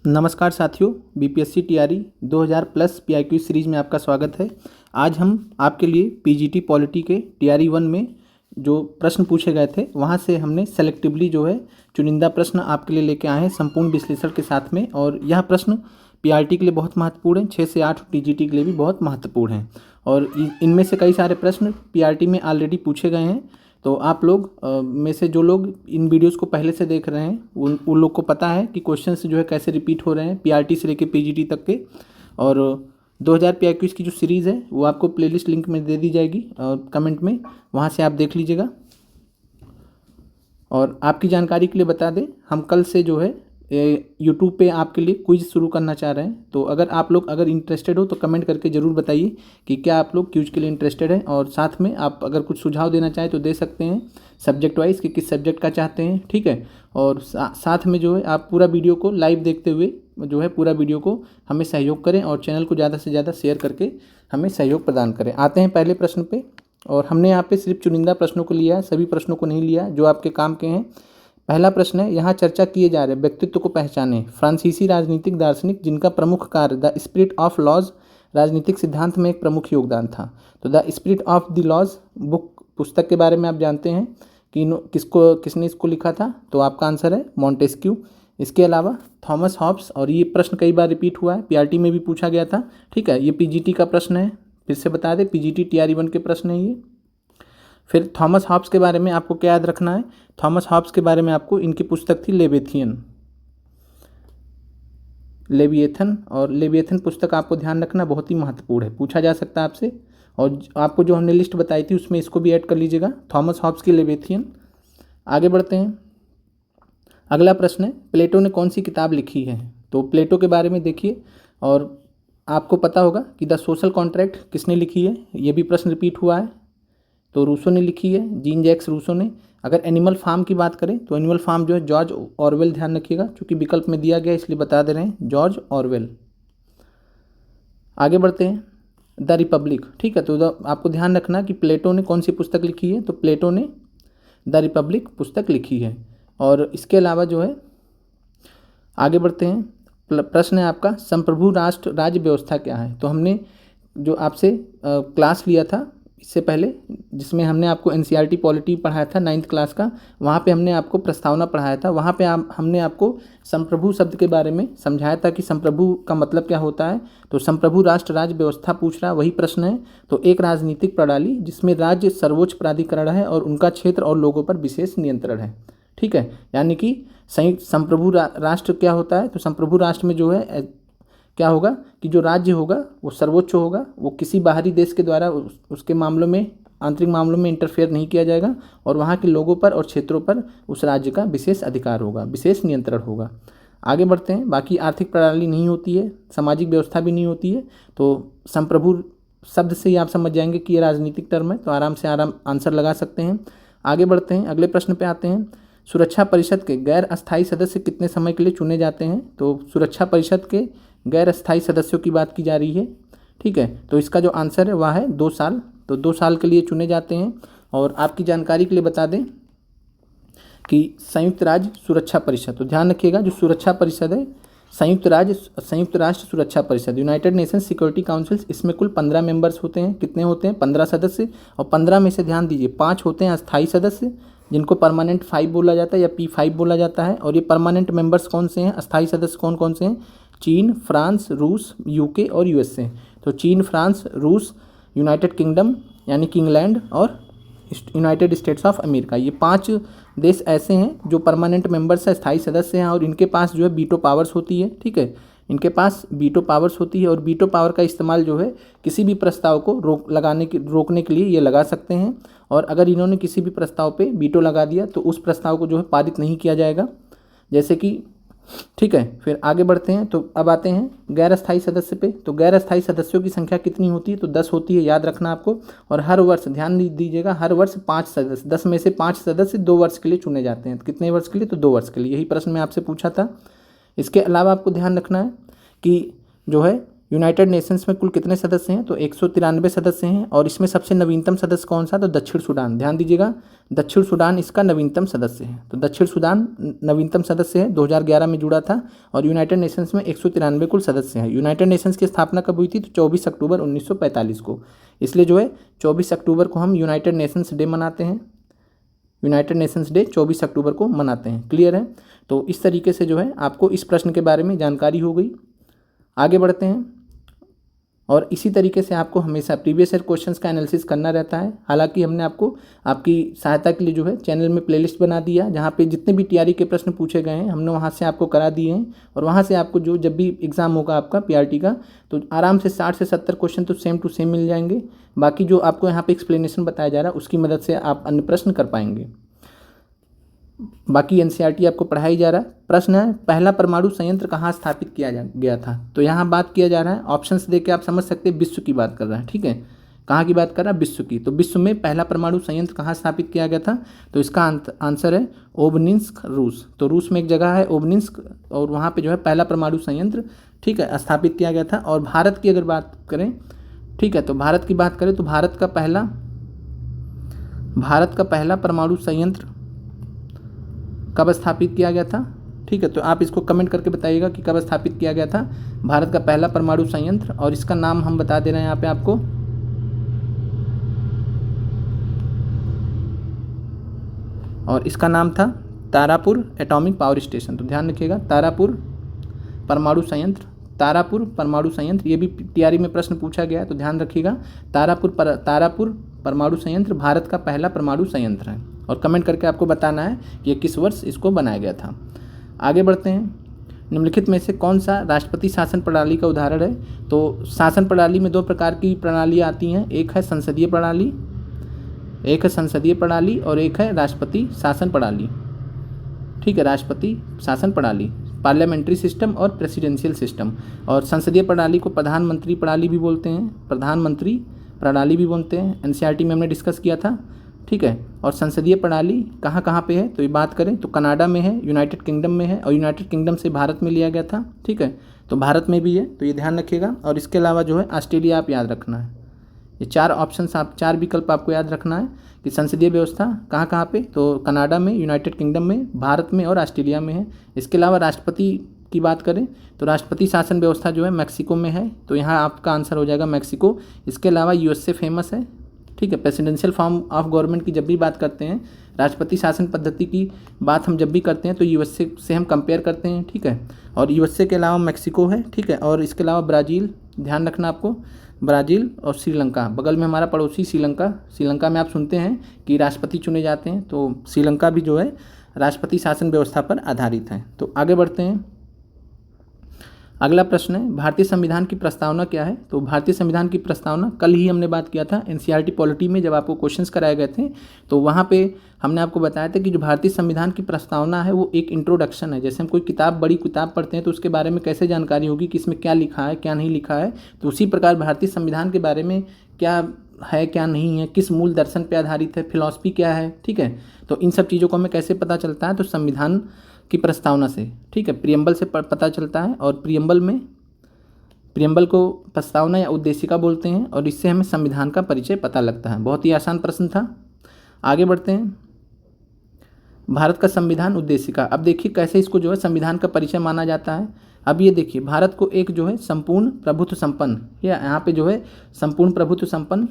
नमस्कार साथियों, BPSC TRE 2000 plus PIQ series में आपका स्वागत है। आज हम आपके लिए पीजीटी पॉलिटी के टीआरई 1 में जो प्रश्न पूछे गए थे वहां से हमने सेलेक्टिवली जो है चुनिंदा प्रश्न आपके लिए लेके आए हैं संपूर्ण विश्लेषण के साथ में। और यह प्रश्न पीआरटी के लिए बहुत महत्वपूर्ण है, 6 से 8 टीजीटी के लिए भी बहुत महत्वपूर्ण है। और इनमें से कई सारे प्रश्न पीआरटी में ऑलरेडी पूछे गए हैं। तो आप लोग में से जो लोग इन वीडियोस को पहले से देख रहे हैं उन लोग को पता है कि क्वेश्चंस जो है कैसे रिपीट हो रहे हैं पीआरटी से लेकर पीजीटी तक के। और 2000 पीआईक्यूज़ की जो सीरीज़ है वो आपको प्लेलिस्ट लिंक में दे दी जाएगी और कमेंट में, वहाँ से आप देख लीजिएगा। और आपकी जानकारी के लिए बता दें, हम कल से जो है यूट्यूब पे आपके लिए क्विज शुरू करना चाह रहे हैं। तो अगर आप लोग इंटरेस्टेड हो तो कमेंट करके ज़रूर बताइए कि क्या आप लोग क्विज के लिए इंटरेस्टेड हैं। और साथ में आप अगर कुछ सुझाव देना चाहें तो दे सकते हैं सब्जेक्ट वाइज कि किस सब्जेक्ट का चाहते हैं, ठीक है। और साथ में जो है आप पूरा वीडियो को लाइव देखते हुए जो है पूरा वीडियो को हमें सहयोग करें और चैनल को ज़्यादा से ज़्यादा शेयर करके हमें सहयोग प्रदान करें। आते हैं पहले प्रश्न पे। और हमने यहाँ पे सिर्फ चुनिंदा प्रश्नों को लिया है, सभी प्रश्नों को नहीं लिया जो आपके काम के हैं। पहला प्रश्न है, यहाँ चर्चा किए जा रहे व्यक्तित्व को पहचाने। फ्रांसीसी राजनीतिक दार्शनिक जिनका प्रमुख कार्य द स्पिरिट ऑफ लॉज राजनीतिक सिद्धांत में एक प्रमुख योगदान था। तो the spirit of the laws book पुस्तक के बारे में आप जानते हैं कि किसने इसको लिखा था। तो आपका आंसर है मॉन्टेस्क्यू। इसके अलावा थॉमस हॉब्स, और ये प्रश्न कई बार रिपीट हुआ है, पीआरटी में भी पूछा गया था, ठीक है। ये पीजीटी का प्रश्न है, फिर से बता दें पीजीटी टीआरई 1 के प्रश्न है ये। फिर थॉमस हॉब्स के बारे में आपको क्या याद रखना है, थॉमस हॉब्स के बारे में आपको इनकी पुस्तक थी लेविएथन। और लेविएथन पुस्तक आपको ध्यान रखना बहुत ही महत्वपूर्ण है, पूछा जा सकता है आपसे। और आपको जो हमने लिस्ट बताई थी उसमें इसको भी ऐड कर लीजिएगा, थॉमस हॉब्स की लेविएथन। आगे बढ़ते हैं, अगला प्रश्न है, प्लेटो ने कौन सी किताब लिखी है। तो प्लेटो के बारे में देखिए, और आपको पता होगा कि द सोशल कॉन्ट्रैक्ट किसने लिखी है, ये भी प्रश्न रिपीट हुआ है। तो रूसो ने लिखी है, जीन जैक्स रूसो ने। अगर एनिमल फार्म की बात करें तो एनिमल फार्म जो है जॉर्ज ऑरवेल, ध्यान रखिएगा क्योंकि विकल्प में दिया गया इसलिए बता दे रहे हैं, जॉर्ज ऑरवेल। आगे बढ़ते हैं, द रिपब्लिक, ठीक है। तो आपको ध्यान रखना कि प्लेटो ने कौन सी पुस्तक लिखी है। तो प्लेटो ने द रिपब्लिक पुस्तक लिखी है। और इसके अलावा जो है आगे बढ़ते हैं, प्रश्न है आपका, संप्रभु राष्ट्र राज्य व्यवस्था क्या है। तो हमने जो आपसे क्लास लिया था इससे पहले, जिसमें हमने आपको एनसीईआरटी पॉलिटी पढ़ाया था 9th क्लास का, वहाँ पे हमने आपको प्रस्तावना पढ़ाया था। वहाँ पे हमने आपको संप्रभु शब्द के बारे में समझाया था कि संप्रभु का मतलब क्या होता है। तो संप्रभु राष्ट्र राज्य व्यवस्था पूछ रहा, वही प्रश्न है। तो एक राजनीतिक प्रणाली जिसमें राज्य सर्वोच्च प्राधिकरण है और उनका क्षेत्र और लोगों पर विशेष नियंत्रण है, ठीक है। यानी कि संयुक्त संप्रभु राष्ट्र क्या होता है। तो संप्रभु राष्ट्र में जो है क्या होगा कि जो राज्य होगा वो सर्वोच्च होगा, वो किसी बाहरी देश के द्वारा उसके मामलों में, आंतरिक मामलों में इंटरफेयर नहीं किया जाएगा, और वहाँ के लोगों पर और क्षेत्रों पर उस राज्य का विशेष अधिकार होगा, विशेष नियंत्रण होगा। आगे बढ़ते हैं, बाकी आर्थिक प्रणाली नहीं होती है, सामाजिक व्यवस्था भी नहीं होती है। तो संप्रभु शब्द से ही आप समझ जाएंगे कि ये राजनीतिक टर्म है, तो आराम से आंसर लगा सकते हैं। आगे बढ़ते हैं, अगले प्रश्न पे आते हैं, सुरक्षा परिषद के गैर अस्थायी सदस्य कितने समय के लिए चुने जाते हैं। तो सुरक्षा परिषद के गैर अस्थायी सदस्यों की बात की जा रही है, ठीक है। तो इसका जो आंसर है वह है 2 साल। तो 2 साल के लिए चुने जाते हैं। और आपकी जानकारी के लिए बता दें कि संयुक्त राज्य सुरक्षा परिषद, तो ध्यान रखिएगा जो सुरक्षा परिषद है संयुक्त राष्ट्र सुरक्षा परिषद, यूनाइटेड नेशन सिक्योरिटी काउंसिल्स, इसमें कुल 15 मेंबर्स होते हैं। कितने होते हैं, 15 सदस्य। और 15 में से ध्यान दीजिए 5 होते हैं अस्थायी सदस्य जिनको परमानेंट 5 बोला जाता है या P5 बोला जाता है। और ये परमानेंट मेंबर्स कौन से हैं, अस्थायी सदस्य कौन कौन से हैं, चीन, फ्रांस, रूस, यूके और यूएसए। तो चीन, फ्रांस, रूस, यूनाइटेड किंगडम यानी कि इंग्लैंड, और यूनाइटेड स्टेट्स ऑफ अमेरिका, ये 5 देश ऐसे हैं जो परमानेंट मेंबर्स हैं, स्थायी सदस्य हैं। और इनके पास जो है वीटो पावर्स होती है, ठीक है। इनके पास वीटो पावर्स होती है, और वीटो पावर का इस्तेमाल जो है किसी भी प्रस्ताव को रोकने के लिए ये लगा सकते हैं। और अगर इन्होंने किसी भी प्रस्ताव पे वीटो लगा दिया तो उस प्रस्ताव को जो है पारित नहीं किया जाएगा, जैसे कि, ठीक है। फिर आगे बढ़ते हैं, तो अब आते हैं गैर अस्थायी सदस्य पे। तो गैर अस्थायी सदस्यों की संख्या कितनी होती है, तो 10 होती है, याद रखना आपको। और हर वर्ष ध्यान दीजिएगा, हर वर्ष 5 सदस्य, 10 में से 5 सदस्य 2 वर्ष के लिए चुने जाते हैं। कितने वर्ष के लिए, तो 2 वर्ष के लिए। यही प्रश्न मैं आपसे पूछा था। इसके अलावा आपको ध्यान रखना है कि जो है यूनाइटेड नेशंस में कुल कितने सदस्य हैं, तो 193 सदस्य हैं। और इसमें सबसे नवीनतम सदस्य कौन सा, तो दक्षिण सूडान। ध्यान दीजिएगा, दक्षिण सूडान इसका नवीनतम सदस्य है। तो दक्षिण सूडान नवीनतम सदस्य है, 2011 में जुड़ा था। और यूनाइटेड नेशंस में 193 कुल सदस्य हैं। यूनाइटेड नेशंस की स्थापना कब हुई थी, तो 24 अक्टूबर 1945 को। इसलिए जो है 24 अक्टूबर को हम यूनाइटेड नेशंस डे मनाते हैं। यूनाइटेड नेशंस डे 24 अक्टूबर को मनाते हैं। क्लियर है। तो इस तरीके से जो है आपको इस प्रश्न के बारे में जानकारी हो गई। आगे बढ़ते हैं। और इसी तरीके से आपको हमेशा प्रीवियस ईयर क्वेश्चंस का एनालिसिस करना रहता है। हालांकि हमने आपको आपकी सहायता के लिए जो है चैनल में प्लेलिस्ट बना दिया, जहाँ पे जितने भी टीआरई के प्रश्न पूछे गए हैं हमने वहाँ से आपको करा दिए हैं। और वहाँ से आपको जो जब भी एग्ज़ाम होगा आपका पीआरटी का, तो आराम से 60 से 70 क्वेश्चन तो सेम टू सेम मिल जाएंगे। बाकी जो आपको यहाँ पर एक्सप्लेनेशन बताया जा रहा है उसकी मदद से आप अन्य प्रश्न कर पाएंगे। बाकी एनसीईआरटी आपको पढ़ाई जा रहा है। प्रश्न है, पहला परमाणु संयंत्र कहाँ स्थापित किया गया था। तो यहाँ बात किया जा रहा है, ऑप्शंस देके आप समझ सकते हैं विश्व की बात कर रहा है। ठीक है, कहाँ की बात कर रहा है, विश्व की। तो विश्व में पहला परमाणु संयंत्र कहाँ स्थापित किया गया था, तो इसका आंसर है ओबनिंस्क, रूस। तो रूस में एक जगह है ओबनिंस्क, और वहाँ पे जो है पहला परमाणु संयंत्र, ठीक है, स्थापित किया गया था। और भारत की अगर बात करें, ठीक है, तो भारत की बात करें तो भारत का पहला परमाणु संयंत्र कब स्थापित किया गया था। ठीक है, तो आप इसको कमेंट करके बताइएगा कि कब स्थापित किया गया था भारत का पहला परमाणु संयंत्र। और इसका नाम हम बता दे रहे हैं यहाँ पे आपको, और इसका नाम था तारापुर एटॉमिक पावर स्टेशन। तो ध्यान रखिएगा, तारापुर परमाणु संयंत्र, ये भी टीआरई में प्रश्न पूछा गया है, तो ध्यान रखिएगा। तारापुर परमाणु संयंत्र भारत का पहला परमाणु संयंत्र है। और कमेंट करके आपको बताना है कि ये किस वर्ष इसको बनाया गया था। आगे बढ़ते हैं। निम्नलिखित में से कौन सा राष्ट्रपति शासन प्रणाली का उदाहरण है। तो शासन प्रणाली में दो प्रकार की प्रणालियाँ आती हैं, एक है संसदीय प्रणाली और एक है राष्ट्रपति शासन प्रणाली। ठीक है, राष्ट्रपति शासन प्रणाली, पार्लियामेंट्री सिस्टम और प्रेसिडेंशियल सिस्टम। और संसदीय प्रणाली को प्रधानमंत्री प्रणाली भी बोलते हैं, एनसीईआरटी में हमने डिस्कस किया था। ठीक है, और संसदीय प्रणाली कहाँ कहाँ पे है, तो ये बात करें तो कनाडा में है, यूनाइटेड किंगडम में है, और यूनाइटेड किंगडम से भारत में लिया गया था। ठीक है, तो भारत में भी है, तो ये ध्यान रखिएगा। और इसके अलावा जो है ऑस्ट्रेलिया आप याद रखना है। ये 4 ऑप्शंस, आप 4 विकल्प आपको याद रखना है कि संसदीय व्यवस्था कहाँ कहाँ पे, तो कनाडा में, यूनाइटेड किंगडम में, भारत में और ऑस्ट्रेलिया में है। इसके अलावा राष्ट्रपति की बात करें तो राष्ट्रपति शासन व्यवस्था जो है मैक्सिको में है, तो यहाँ आपका आंसर हो जाएगा मैक्सिको। इसके अलावा यूएस से फेमस है। ठीक है, प्रेसिडेंशियल फॉर्म ऑफ गवर्नमेंट की जब भी बात करते हैं, राष्ट्रपति शासन पद्धति की बात हम जब भी करते हैं तो यूएसए से हम कंपेयर करते हैं। ठीक है, और यूएसए के अलावा मैक्सिको है। ठीक है, और इसके अलावा ब्राज़ील, ध्यान रखना आपको, ब्राज़ील और श्रीलंका, बगल में हमारा पड़ोसी श्रीलंका में आप सुनते हैं कि राष्ट्रपति चुने जाते हैं, तो श्रीलंका भी जो है राष्ट्रपति शासन व्यवस्था पर आधारित है। तो आगे बढ़ते हैं। अगला प्रश्न है, भारतीय संविधान की प्रस्तावना क्या है। तो भारतीय संविधान की प्रस्तावना कल ही हमने बात किया था एनसीईआरटी पॉलिटी में, जब आपको क्वेश्चंस कराए गए थे तो वहाँ पे हमने आपको बताया था कि जो भारतीय संविधान की प्रस्तावना है वो एक इंट्रोडक्शन है। जैसे हम कोई बड़ी किताब पढ़ते हैं तो उसके बारे में कैसे जानकारी होगी कि इसमें क्या लिखा है क्या नहीं लिखा है, तो उसी प्रकार भारतीय संविधान के बारे में क्या है क्या नहीं है, किस मूल दर्शन पर आधारित है, फिलॉसफी क्या है। ठीक है, तो इन सब चीज़ों को हमें कैसे पता चलता है, तो संविधान की प्रस्तावना से। ठीक है, प्रियम्बल से पता चलता है, और प्रियम्बल को प्रस्तावना या उद्देशिका बोलते हैं, और इससे हमें संविधान का परिचय पता लगता है। बहुत ही आसान प्रश्न था। आगे बढ़ते हैं। भारत का संविधान उद्देशिका, अब देखिए कैसे इसको जो है संविधान का परिचय माना जाता है। अब ये देखिए, भारत को एक जो है संपूर्ण प्रभुत्व संपन्न, या यहाँ पे जो है संपूर्ण प्रभुत्व संपन्न,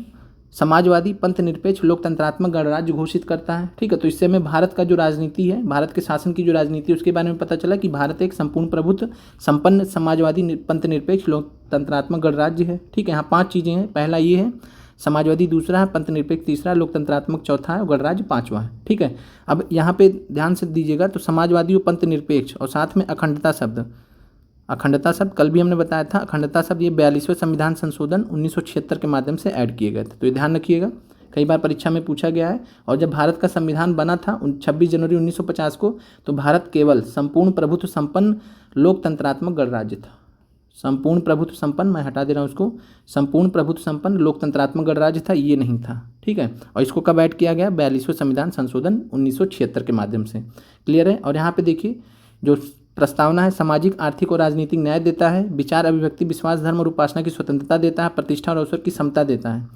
समाजवादी, पंथ निरपेक्ष, लोकतंत्रात्मक गणराज्य घोषित करता है। ठीक है, तो इससे हमें भारत का जो राजनीति है, भारत के शासन की जो राजनीति है उसके बारे में पता चला कि भारत एक संपूर्ण प्रभुत्व संपन्न, समाजवादी, पंथ निरपेक्ष, लोकतंत्रात्मक गणराज्य है। ठीक है, यहाँ 5 चीज़ें हैं। पहला ये है समाजवादी, दूसरा है पंथ निरपेक्ष, तीसरा लोकतंत्रात्मक, चौथा है गणराज्य, 5वां है। ठीक है, अब यहाँ पे ध्यान से दीजिएगा, तो समाजवादी और पंथ निरपेक्ष और साथ में अखंडता शब्द कल भी हमने बताया था। अखंडता शब्द ये 42वें संविधान संशोधन 1976 के माध्यम से ऐड किए गए थे, तो ये ध्यान रखिएगा, कई बार परीक्षा में पूछा गया है। और जब भारत का संविधान बना था 26 जनवरी 1950 को, तो भारत केवल संपूर्ण प्रभुत्व संपन्न लोकतंत्रात्मक गणराज्य था। संपूर्ण प्रभुत्व संपन्न, मैं हटा दे रहा हूँ उसको, संपूर्ण प्रभुत्व संपन्न लोकतंत्रात्मक गणराज्य था, ये नहीं था। ठीक है, और इसको कब ऐड किया गया, 42वें संविधान संशोधन 1976 के माध्यम से। क्लियर है। और यहाँ पे देखिए, जो प्रस्तावना है सामाजिक, आर्थिक और राजनीतिक न्याय देता है, विचार, अभिव्यक्ति, विश्वास, धर्म और उपासना की स्वतंत्रता देता है, प्रतिष्ठा और अवसर की समता देता है।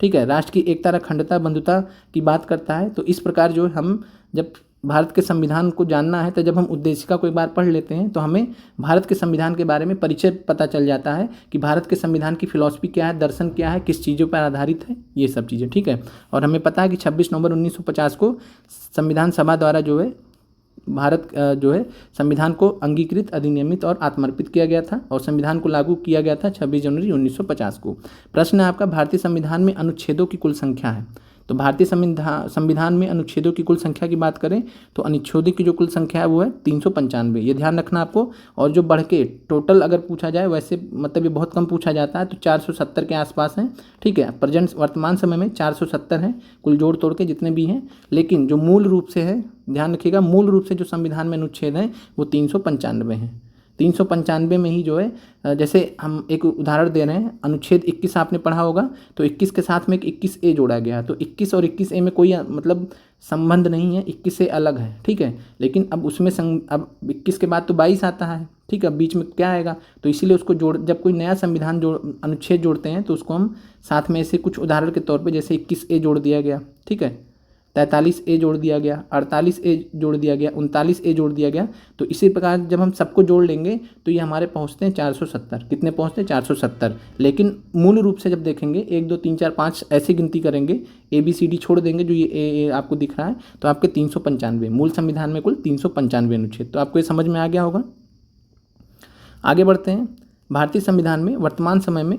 ठीक है, राष्ट्र की एकता, अखंडता, बंधुता की बात करता है। तो इस प्रकार जो है हम जब भारत के संविधान को जानना है तो जब हम उद्देशिका को एक बार पढ़ लेते हैं तो हमें भारत के संविधान के बारे में परिचय पता चल जाता है कि भारत के संविधान की फिलॉसफी क्या है, दर्शन क्या है, किस चीज़ों पर आधारित है, ये सब चीज़ें। ठीक है, और हमें पता है कि 26 नवंबर 1950 को संविधान सभा द्वारा जो है भारत जो है संविधान को अंगीकृत, अधिनियमित और आत्मर्पित किया गया था और संविधान को लागू किया गया था 26 जनवरी 1950 को। प्रश्न है आपका, भारतीय संविधान में अनुच्छेदों की कुल संख्या है। तो भारतीय संविधान में अनुच्छेदों की कुल संख्या की बात करें तो अनुच्छेदों की जो कुल संख्या है वो है 395। ये ध्यान रखना आपको। और जो बढ़ के टोटल अगर पूछा जाए, वैसे मतलब ये बहुत कम पूछा जाता है, तो 470 के आसपास हैं। ठीक है, प्रेजेंट वर्तमान समय में 470 हैं कुल जोड़ तोड़ के जितने भी हैं। लेकिन जो मूल रूप से है, ध्यान रखिएगा, मूल रूप से जो संविधान में अनुच्छेद हैं वो 395 हैं। 395 में ही जो है, जैसे हम एक उदाहरण दे रहे हैं, अनुच्छेद 21 आपने पढ़ा होगा, तो 21 के साथ में एक 21A जोड़ा गया। तो 21 और 21A में कोई मतलब संबंध नहीं है, 21 से अलग है। ठीक है, लेकिन अब उसमें अब 21 के बाद तो 22 आता है। ठीक है, बीच में क्या आएगा, तो इसीलिए उसको जब कोई नया संविधान अनुच्छेद जोड़ते हैं तो उसको हम साथ में ऐसे कुछ उदाहरण के तौर पर, जैसे 21A जोड़ दिया गया, ठीक है, 43A जोड़ दिया गया, 48A जोड़ दिया गया, 39A जोड़ दिया गया। तो इसी प्रकार जब हम सबको जोड़ लेंगे तो ये हमारे पहुँचते हैं 470। कितने पहुँचते हैं? 470। लेकिन मूल रूप से जब देखेंगे 1 2 3 4 5 ऐसे गिनती करेंगे, ABCD छोड़ देंगे, जो ये आपको दिख रहा है, तो आपके 395, मूल संविधान में कुल 395 अनुच्छेद। तो आपको ये समझ में आ गया होगा। आगे बढ़ते हैं। भारतीय संविधान में वर्तमान समय में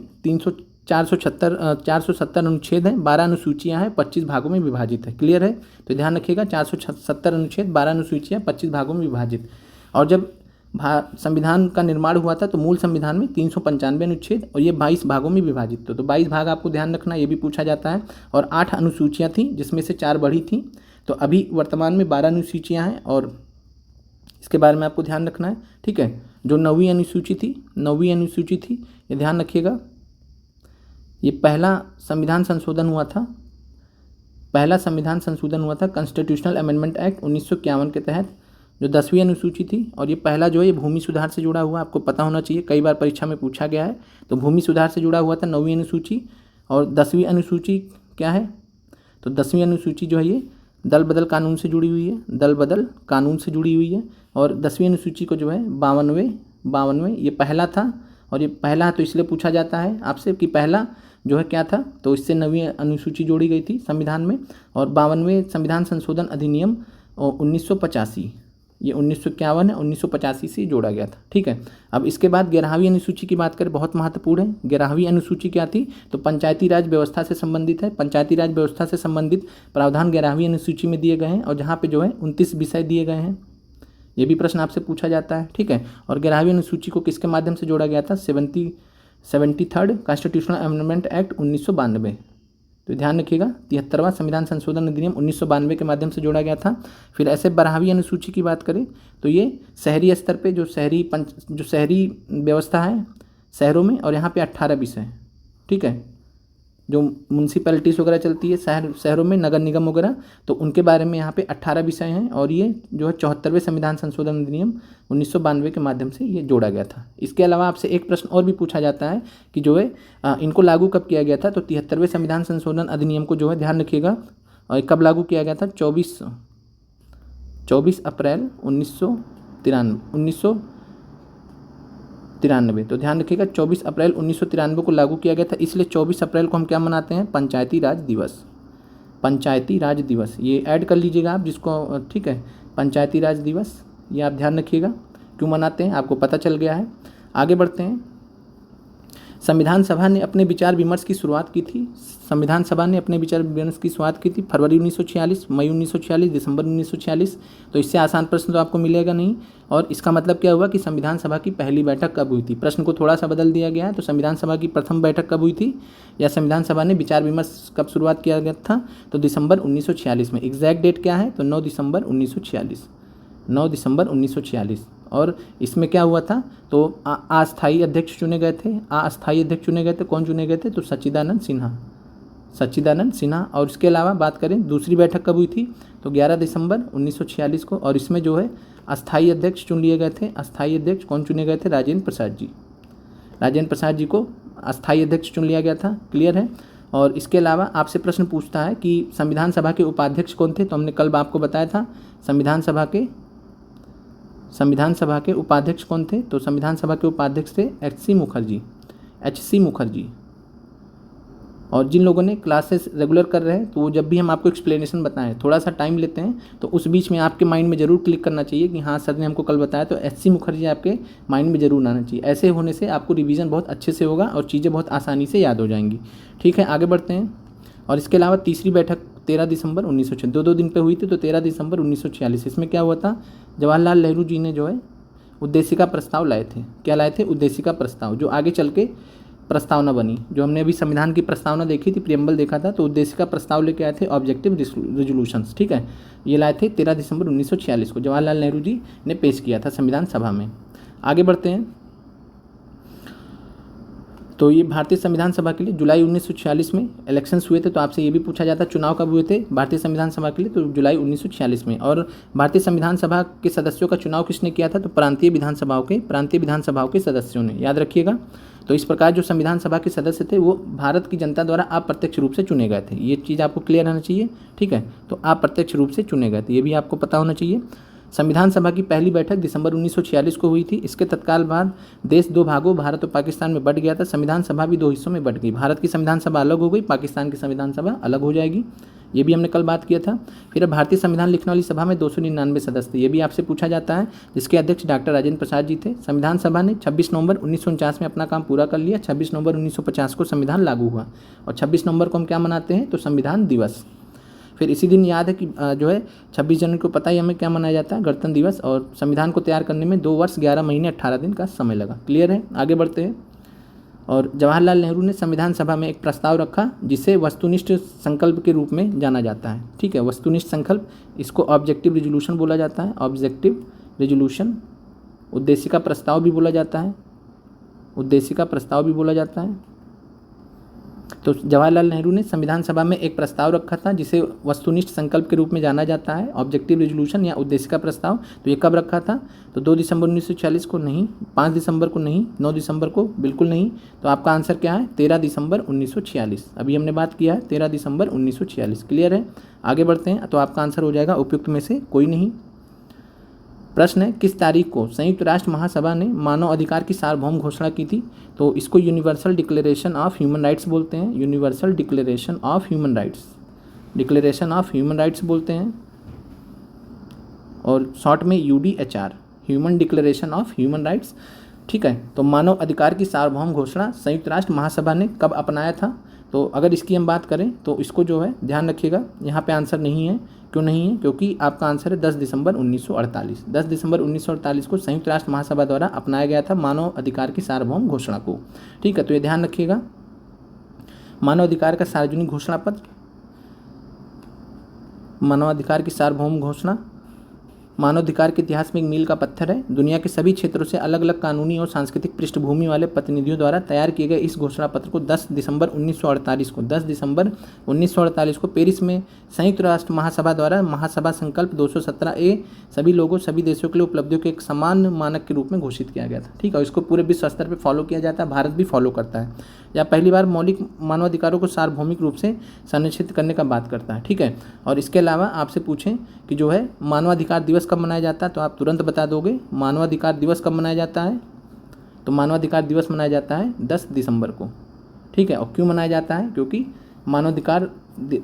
470 अनुच्छेद हैं, 12 अनुसूचियां हैं, 25 भागों में विभाजित है। क्लियर है? तो ध्यान रखिएगा, 470 अनुच्छेद, 12 अनुसूचियां, 25 भागों में विभाजित। और जब संविधान का निर्माण हुआ था तो मूल संविधान में 395 अनुच्छेद और ये 22 भागों में विभाजित। तो 22 भाग आपको ध्यान रखना, ये भी पूछा जाता है। और 8 अनुसूचियाँ थीं जिसमें से 4 बढ़ी थीं। तो अभी वर्तमान में 12 अनुसूचियाँ हैं और इसके बारे में आपको ध्यान रखना है। ठीक है, जो 9वीं अनुसूची थी, ये ध्यान रखिएगा, ये पहला संविधान संशोधन हुआ था कॉन्स्टिट्यूशनल अमेंडमेंट एक्ट 1951 के तहत, जो 10वीं अनुसूची थी। और ये पहला जो है ये भूमि सुधार से जुड़ा हुआ, आपको पता होना चाहिए, कई बार परीक्षा में पूछा गया है। तो भूमि सुधार से जुड़ा हुआ था 9वीं अनुसूची। और 10वीं अनुसूची क्या है? तो 10वीं अनुसूची जो है ये दल बदल कानून से जुड़ी हुई है। और 10वीं अनुसूची को जो है 52वें ये पहला था। और ये पहला तो इसलिए पूछा जाता है आपसे कि पहला जो है क्या था, तो इससे 9वीं अनुसूची जोड़ी गई थी संविधान में। और 52वें संविधान संशोधन अधिनियम 1985, ये 1951 है, 1985 से जोड़ा गया था। ठीक है, अब इसके बाद 11वीं अनुसूची की बात करें, बहुत महत्वपूर्ण है। 11वीं अनुसूची क्या थी? तो पंचायती राज व्यवस्था से संबंधित है। पंचायती राज व्यवस्था से संबंधित प्रावधान 11वीं अनुसूची में दिए गए हैं और जहाँ पे जो है 29 विषय दिए गए हैं। ये भी प्रश्न आपसे पूछा जाता है। ठीक है, और 11वीं अनुसूची को किसके माध्यम से जोड़ा गया था? 73rd constitutional amendment act 1992। तो ध्यान रखिएगा, 73वां संविधान संशोधन अधिनियम 1992 के माध्यम से जोड़ा गया था। फिर ऐसे 12वीं अनुसूची की बात करें तो ये शहरी स्तर पे जो शहरी व्यवस्था है शहरों में, और यहाँ पे 18 विषय। ठीक है, जो म्यूनसिपैलिटीज़ वगैरह चलती है शहरों में, नगर निगम वगैरह, तो उनके बारे में यहाँ पे 18 विषय हैं। और ये जो है 74वें संविधान संशोधन अधिनियम 1992 के माध्यम से ये जोड़ा गया था। इसके अलावा आपसे एक प्रश्न और भी पूछा जाता है कि जो है इनको लागू कब किया गया था? तो 73वें संविधान संशोधन अधिनियम को जो है ध्यान रखिएगा, कब लागू किया गया था? 24 अप्रैल 1993। तो ध्यान रखिएगा, 24 अप्रैल 1993 को लागू किया गया था। इसलिए 24 अप्रैल को हम क्या मनाते हैं? पंचायती राज दिवस। ये ऐड कर लीजिएगा आप जिसको, ठीक है, पंचायती राज दिवस, ये आप ध्यान रखिएगा क्यों मनाते हैं, आपको पता चल गया है। आगे बढ़ते हैं। संविधान सभा ने अपने विचार विमर्श की शुरुआत की थी फरवरी 1946, मई 1946, दिसंबर 1946। तो इससे आसान प्रश्न तो आपको मिलेगा नहीं। और इसका मतलब क्या हुआ कि संविधान सभा की पहली बैठक कब हुई थी? प्रश्न को थोड़ा सा बदल दिया गया है। तो संविधान सभा की प्रथम बैठक कब हुई थी, या संविधान सभा ने विचार विमर्श कब शुरुआत किया गया था? तो दिसंबर 1946 में। एग्जैक्ट डेट क्या है? तो 9 दिसंबर 1946। और इसमें क्या हुआ था? तो अस्थायी अध्यक्ष चुने गए थे। कौन चुने गए थे? तो सच्चिदानंद सिन्हा। और इसके अलावा बात करें दूसरी बैठक कब हुई थी? तो 11 दिसंबर 1946 को। और इसमें जो है अस्थायी अध्यक्ष चुन लिए गए थे। अस्थायी अध्यक्ष कौन चुने गए थे? राजेंद्र प्रसाद जी। राजेंद्र प्रसाद जी को अस्थायी अध्यक्ष चुन लिया गया था। क्लियर है। और इसके अलावा आपसे प्रश्न पूछता है कि संविधान सभा के उपाध्यक्ष कौन थे, तो हमने कल आपको बताया था संविधान सभा के उपाध्यक्ष कौन थे, तो संविधान सभा के उपाध्यक्ष थे एच सी मुखर्जी। और जिन लोगों ने क्लासेस रेगुलर कर रहे हैं तो वो जब भी हम आपको एक्सप्लेनेशन बताएं थोड़ा सा टाइम लेते हैं, तो उस बीच में आपके माइंड में ज़रूर क्लिक करना चाहिए कि हाँ सर ने हमको कल बताया, तो एच सी मुखर्जी आपके माइंड में ज़रूर आना चाहिए। ऐसे होने से आपको रिवीजन बहुत अच्छे से होगा और चीज़ें बहुत आसानी से याद हो जाएंगी। ठीक है, आगे बढ़ते हैं। और इसके अलावा तीसरी बैठक 13 दिसंबर 1946, दो दिन पे हुई थी, तो 13 दिसंबर 1946 इसमें क्या हुआ था? जवाहरलाल नेहरू जी ने जो है उद्देशिका प्रस्ताव लाए थे। क्या लाए थे? उद्देशिका प्रस्ताव, जो आगे चल के प्रस्तावना बनी। जो हमने अभी संविधान की प्रस्तावना देखी थी, प्रियम्बल देखा था, तो उद्देशिका प्रस्ताव लेके आए थे ऑब्जेक्टिव रेजोल्यूशंस। ठीक है, ये लाए थे 13 दिसंबर 1946 को जवाहरलाल नेहरू जी ने पेश किया था संविधान सभा में। आगे बढ़ते हैं। तो ये भारतीय संविधान सभा के लिए जुलाई 1946 में इलेक्शंस हुए थे। तो आपसे ये भी पूछा जाता चुनाव कब हुए थे भारतीय संविधान सभा के लिए, तो जुलाई 1946 में। और भारतीय संविधान सभा के सदस्यों का चुनाव किसने किया था? तो प्रांतीय विधानसभाओं के सदस्यों ने, याद रखिएगा। तो इस प्रकार जो संविधान सभा के सदस्य थे वो भारत की जनता द्वारा अप्रत्यक्ष रूप से चुने गए थे। ये चीज़ आपको क्लियर रहना चाहिए। ठीक है, तो अप्रत्यक्ष रूप से चुने गए थे, ये भी आपको पता होना चाहिए। संविधान सभा की पहली बैठक दिसंबर 1946 को हुई थी। इसके तत्काल बाद देश दो भागों भारत और पाकिस्तान में बंट गया था। संविधान सभा भी दो हिस्सों में बंट गई। भारत की संविधान सभा अलग हो गई, पाकिस्तान की संविधान सभा अलग हो जाएगी। ये भी हमने कल बात किया था। फिर भारतीय संविधान लिखने वाली सभा में 299 सदस्य थे, ये भी आपसे पूछा जाता है, जिसके अध्यक्ष डॉक्टर राजेंद्र प्रसाद जी थे। संविधान सभा ने 26 नवंबर 1949 में अपना काम पूरा कर लिया। 26 नवंबर 1950 को संविधान लागू हुआ और 26 नवंबर को हम क्या मनाते हैं? तो संविधान दिवस। फिर इसी दिन याद है कि जो है 26 जनवरी को पता ही हमें क्या मनाया जाता है? गणतंत्र दिवस। और संविधान को तैयार करने में 2 वर्ष 11 महीने 18 दिन का समय लगा। क्लियर है, आगे बढ़ते हैं। और जवाहरलाल नेहरू ने संविधान सभा में एक प्रस्ताव रखा जिसे वस्तुनिष्ठ संकल्प के रूप में जाना जाता है। ठीक है, वस्तुनिष्ठ संकल्प, इसको ऑब्जेक्टिव रेजोल्यूशन बोला जाता है। ऑब्जेक्टिव रेजोल्यूशन, उद्देशिका प्रस्ताव भी बोला जाता है, उद्देशिका प्रस्ताव भी बोला जाता है। तो जवाहरलाल नेहरू ने संविधान सभा में एक प्रस्ताव रखा था जिसे वस्तुनिष्ठ संकल्प के रूप में जाना जाता है, ऑब्जेक्टिव रेजोल्यूशन या उद्देशिका प्रस्ताव। तो ये कब रखा था? तो 2 दिसंबर 1946 को नहीं, 5 दिसंबर को नहीं, 9 दिसंबर को बिल्कुल नहीं। तो आपका आंसर क्या है? 13 दिसंबर 1946। अभी हमने बात किया है 13 दिसंबर 1946। क्लियर है, आगे बढ़ते हैं। तो आपका आंसर हो जाएगा उपयुक्त में से कोई नहीं। प्रश्न है, किस तारीख को संयुक्त राष्ट्र महासभा ने मानव अधिकार की सार्वभौम घोषणा की थी? तो इसको universal declaration of human rights बोलते हैं। Universal declaration of human rights, declaration of human rights बोलते हैं, और शॉर्ट में UDHR, human declaration of human rights. ठीक है, तो मानव अधिकार की सार्वभौम घोषणा संयुक्त राष्ट्र महासभा ने कब अपनाया था? तो अगर इसकी हम बात करें तो इसको जो है ध्यान रखिएगा, यहाँ पे आंसर नहीं है। क्यों नहीं है? क्योंकि आपका आंसर है 10 दिसंबर 1948। 10 दिसंबर 1948 को संयुक्त राष्ट्र महासभा द्वारा अपनाया गया था मानव अधिकार की सार्वभौम घोषणा को। ठीक है, तो ये ध्यान रखिएगा। मानव अधिकार का सार्वजनिक घोषणा पत्र, मानव अधिकार की सार्वभौम घोषणा मानवाधिकार के इतिहास में एक मील का पत्थर है। दुनिया के सभी क्षेत्रों से अलग अलग कानूनी और सांस्कृतिक पृष्ठभूमि वाले प्रतिनिधियों द्वारा तैयार किए गए इस घोषणा पत्र को 10 दिसंबर 1948 को पेरिस में संयुक्त राष्ट्र महासभा द्वारा महासभा संकल्प 217A सभी लोगों सभी देशों के लिए उपलब्धियों के एक समान मानक के रूप में घोषित किया गया था। ठीक है, और इसको पूरे विश्व स्तर पर फॉलो किया जाता है, भारत भी फॉलो करता है। या पहली बार मौलिक मानवाधिकारों को सार्वभौमिक रूप से संरक्षित करने का बात करता है। ठीक है, और इसके अलावा आपसे पूछें कि जो है मानवाधिकार दिवस कब मनाया जाता है, तो आप तुरंत बता दोगे। मानवाधिकार दिवस कब मनाया जाता है? तो मानवाधिकार दिवस मनाया जाता है 10 दिसंबर को। ठीक है, और क्यों मनाया जाता है? क्योंकि मानवाधिकार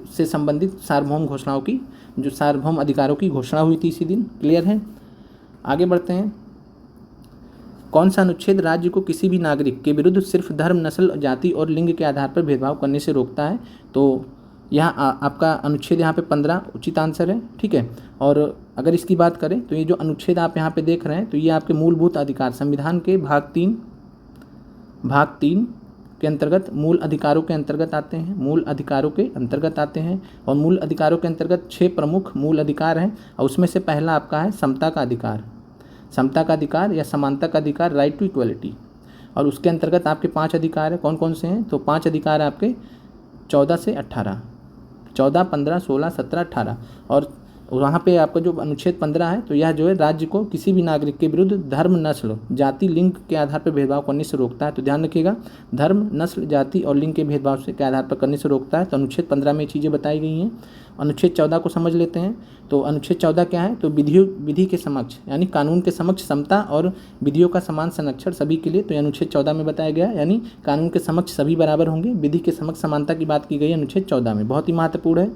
से संबंधित सार्वभौम घोषणाओं की, जो सार्वभौम अधिकारों की घोषणा हुई थी इसी दिन। क्लियर है, आगे बढ़ते हैं। कौन सा अनुच्छेद राज्य को किसी भी नागरिक के विरुद्ध सिर्फ धर्म, नस्ल, जाति और लिंग के आधार पर भेदभाव करने से रोकता है? तो यहाँ आपका अनुच्छेद यहाँ पे 15 उचित आंसर है। ठीक है, और अगर इसकी बात करें तो ये जो अनुच्छेद आप यहाँ पे देख रहे हैं तो ये आपके मूलभूत अधिकार संविधान के भाग 3 के अंतर्गत मूल अधिकारों के अंतर्गत आते हैं। मूल अधिकारों के अंतर्गत आते हैं, और मूल अधिकारों के अंतर्गत 6 प्रमुख मूल अधिकार हैं, और उसमें से पहला आपका है समता का अधिकार, समता का अधिकार या समानता का अधिकार, राइट टू इक्वलिटी। और उसके अंतर्गत आपके 5 अधिकार हैं। कौन कौन से हैं? तो 5 अधिकार आपके 14 से 18, 14, 15, 16, 17, 18। और वहाँ पे आपका जो अनुच्छेद 15 है, तो यह जो है राज्य को किसी भी नागरिक के विरुद्ध धर्म, नस्ल, जाति, लिंग के आधार पर भेदभाव करने से रोकता है। तो ध्यान रखिएगा, धर्म, नस्ल, जाति और लिंग के भेदभाव के आधार पर करने से रोकता है। तो अनुच्छेद 15 में ये चीज़ें बताई गई हैं। अनुच्छेद 14 को समझ लेते हैं। तो अनुच्छेद 14 क्या है? तो विधि के समक्ष यानी कानून के समक्ष समता और विधियों का समान संरक्षण सभी के लिए। तो अनुच्छेद 14 में बताया गया, यानी कानून के समक्ष सभी बराबर होंगे, विधि के समक्ष समानता की बात की गई है अनुच्छेद 14 में, बहुत ही महत्वपूर्ण है।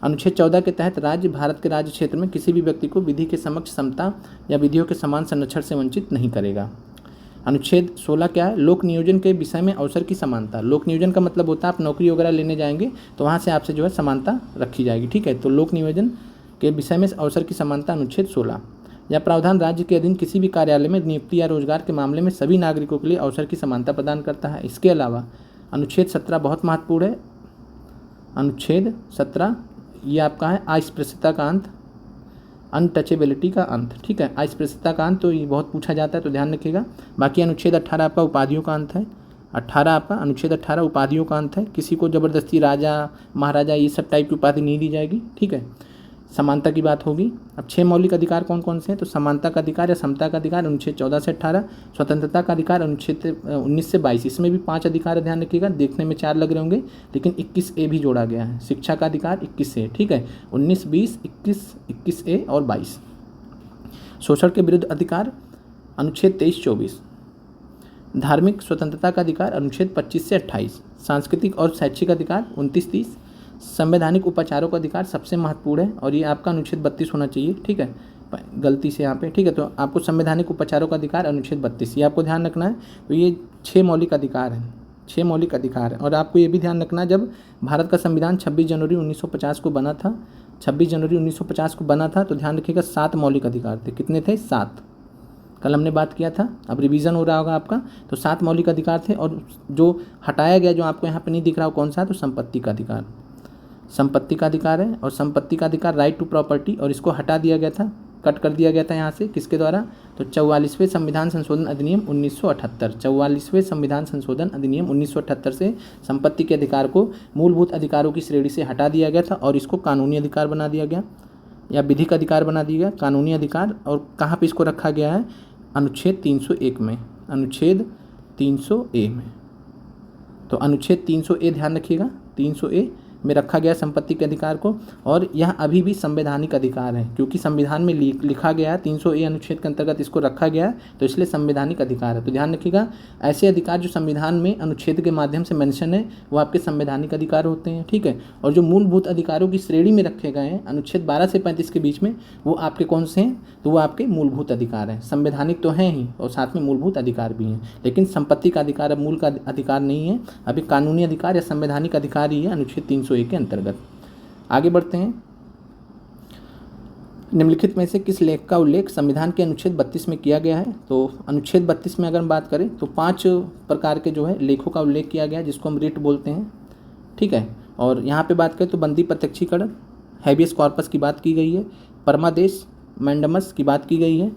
अनुच्छेद 14 के तहत राज्य भारत के राज्य क्षेत्र में किसी भी व्यक्ति को विधि के समक्ष समता या विधियों के समान संरक्षण से वंचित नहीं करेगा। अनुच्छेद 16 क्या है? लोक नियोजन के विषय में अवसर की समानता। लोक नियोजन का मतलब होता है आप नौकरी वगैरह लेने जाएंगे तो वहाँ से आपसे जो है समानता रखी जाएगी, ठीक है। तो लोक नियोजन के विषय में अवसर की समानता अनुच्छेद 16। यह प्रावधान राज्य के अधीन किसी भी कार्यालय में नियुक्ति या रोजगार के मामले में सभी नागरिकों के लिए अवसर की समानता प्रदान करता है। इसके अलावा अनुच्छेद 17 बहुत महत्वपूर्ण है। अनुच्छेद 17 ये आपका है अस्पृश्यता का अंत, अनटचेबिलिटी का अंत, ठीक है। अस्पृश्यता का अंत तो ये बहुत पूछा जाता है, तो ध्यान रखिएगा। बाकी अनुच्छेद 18 आपका उपाधियों का अंत है। 18 आपका अनुच्छेद 18 उपाधियों का अंत है। किसी को ज़बरदस्ती राजा, महाराजा ये सब टाइप की उपाधि नहीं दी जाएगी, ठीक है। समानता की बात होगी। अब 6 मौलिक अधिकार कौन कौन से हैं? तो समानता का अधिकार या समता का अधिकार अनुच्छेद 14 से 18, स्वतंत्रता का अधिकार अनुच्छेद 19 से 22, इसमें भी 5 अधिकार है, ध्यान रखिएगा। देखने में 4 लग रहे होंगे लेकिन 21A भी जोड़ा गया है। शिक्षा का अधिकार 21A, ठीक है। 19, 20, 21A और 22। शोषण के विरुद्ध अधिकार अनुच्छेद 23, 24। धार्मिक स्वतंत्रता का अधिकार अनुच्छेद 25 से 28। सांस्कृतिक और शैक्षिक अधिकार 29, 30। संवैधानिक उपाचारों का अधिकार सबसे महत्वपूर्ण है और ये आपका अनुच्छेद 32 होना चाहिए, ठीक है, गलती से यहाँ पे, ठीक है। तो आपको संवैधानिक उपाचारों का अधिकार अनुच्छेद 32 ये आपको ध्यान रखना है। तो ये 6 मौलिक अधिकार हैं, 6 मौलिक अधिकार है। और आपको ये भी ध्यान रखना, जब भारत का संविधान 26 जनवरी 1950 को बना था, 26 जनवरी 1950 को बना था, तो ध्यान रखिएगा 7 मौलिक अधिकार थे। कितने थे? 7। कल हमने बात किया था, अब रिवीजन हो रहा होगा आपका। तो 7 मौलिक अधिकार थे और जो हटाया गया, जो आपको यहाँ पे नहीं दिख रहा हो कौन सा, तो संपत्ति का अधिकार, संपत्ति का अधिकार है। और संपत्ति का अधिकार राइट टू प्रॉपर्टी, और इसको हटा दिया गया था, कट कर दिया गया था यहाँ से, किसके द्वारा? तो 44वें संविधान संशोधन अधिनियम 1978, 44वें संविधान संशोधन अधिनियम 1978 से संपत्ति के अधिकार को मूलभूत अधिकारों की श्रेणी से हटा दिया गया था और इसको कानूनी अधिकार बना दिया गया या विधिक अधिकार बना दिया गया, कानूनी अधिकार। और कहाँ पे इसको रखा गया है? अनुच्छेद 301 में, अनुच्छेद 300A में। तो अनुच्छेद 300A ध्यान रखिएगा, 300A में रखा गया संपत्ति के अधिकार को। और यह अभी भी संवैधानिक अधिकार है, क्योंकि संविधान में लिखा गया है 300A अनुच्छेद के अंतर्गत इसको रखा गया है, तो इसलिए संवैधानिक अधिकार है। तो ध्यान रखिएगा, ऐसे अधिकार जो संविधान में अनुच्छेद के माध्यम से मेंशन है वो आपके संवैधानिक अधिकार होते हैं, ठीक है। और जो मूलभूत अधिकारों की श्रेणी में रखे गए हैं अनुच्छेद 12 से 35 के बीच में, वो आपके कौन से हैं? तो वो आपके मूलभूत अधिकार हैं। संवैधानिक तो हैं ही और साथ में मूलभूत अधिकार भी हैं, लेकिन संपत्ति का अधिकार अब मूल का अधिकार नहीं है, अभी कानूनी अधिकार या संवैधानिक अधिकार ही है अनुच्छेद 301 के अंतर्गत। आगे बढ़ते हैं। निम्नलिखित में से किस लेख का उल्लेख संविधान के अनुच्छेद 32 में किया गया है? तो अनुच्छेद 32 में अगर हम बात करें तो 5 प्रकार के जो है लेखों का उल्लेख किया गया है, जिसको हम रिट बोलते हैं, ठीक है। और यहाँ पे बात करें तो बंदी प्रत्यक्षीकरण, हैबियस कॉर्पस की बात की गई है, परमादेश, मैंडमस की बात की गई है,